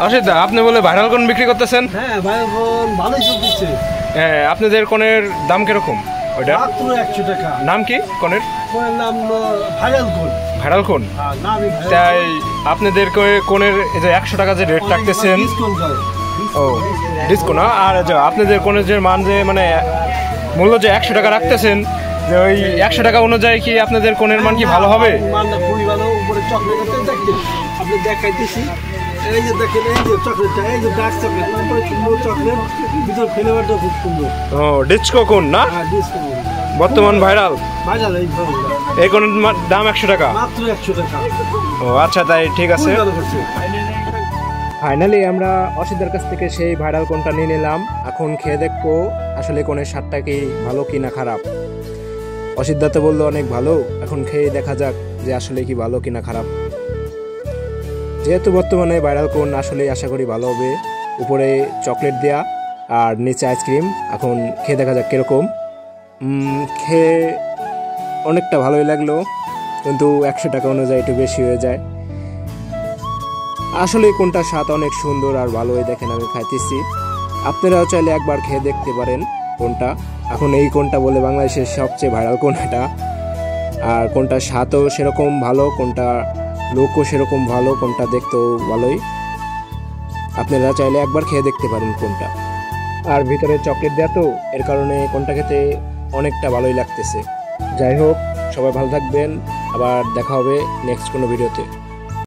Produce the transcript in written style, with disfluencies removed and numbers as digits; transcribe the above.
অসিত আপনি বলে ভাইরাল কোন বিক্রি করতেছেন? হ্যাঁ ভাইরাল কোন ভালোই চলতেছে। হ্যাঁ, আপনাদের কোনের দাম কিরকম? ওইটা মাত্র 100 টাকা। নাম কি কোনের? কোনের নাম ভাইরাল কোন। ভাইরাল কোন? নামই ভাইরাল। তাই আপনাদের কোনের এই যে 100 টাকা যে রেট রাখতেছেন, ডিসকাউন্ট করে। ও ডিসকাউন্ট না? আর যে আপনাদের কোনের যে মান যে মানে মূল্য যে 100 টাকা রাখতেছেন, যে ওই 100 টাকা অনুযায়ী কি আপনাদের কোনের মান কি ভালো হবে? মানটা খুবই ভালো। উপরে চকলেট দেখেন, আপনি দেখাইতেছি। এই যে দেখেন, এই যে চকলেটটা, এই যে ডার্ক চকলেট, উপরে সুন্দর চকলেট, ভিতর ফ্লেভারটা খুব সুন্দর। ও ডিসকো কোন না? হ্যাঁ ডিসকো বর্তমান ভাইরাল। ভাইরাল এই এই কোনের দাম 100 টাকা, মাত্র 100 টাকা। ও আচ্ছা, তাই ঠিক আছে। ভালো করছে। ফাইনালি আমরা অসিতদার কাছ থেকে সেই ভাইরাল কোনটা নিয়ে নিলাম। এখন খেয়ে দেখবো আসলে কোনের স্বাদটা কি ভালো কি না খারাপ। অসিতদা তো বললো অনেক ভালো, এখন খেয়ে দেখা যাক যে আসলে কি ভালো কি না খারাপ। যেহেতু বর্তমানে ভাইরাল কোন আসলে আশা করি ভালো হবে। উপরে চকলেট দেয়া আর নিচে আইসক্রিম। এখন খেয়ে দেখা যাক কিরকম। খেয়ে অনেকটা ভালোই লাগলো, কিন্তু 100 টাকা অনুযায়ী একটু বেশি হয়ে যায়। আসলে কোনটা স্বাদ অনেক সুন্দর আর ভালোই। দেখেন আমি খাইতেছি, আপনারাও চাইলে একবার খেয়ে দেখতে পারেন কোনটা। এখন এই কোনটা বলে বাংলাদেশের সবচেয়ে ভাইরাল কোন এটা। আর কোনটা স্বাদও সেরকম ভালো, কোনটা লোকও সেরকম ভালো, কোনটা দেখতেও ভালোই। আপনারা চাইলে একবার খেয়ে দেখতে পারেন কোনটা। আর ভিতরে চকলেট দেয়া তো, এর কারণে কোনটা খেতে অনেকটা ভালোই লাগতেছে। যাই হোক, সবাই ভালো থাকবেন, আবার দেখা হবে নেক্সট কোনো ভিডিওতে।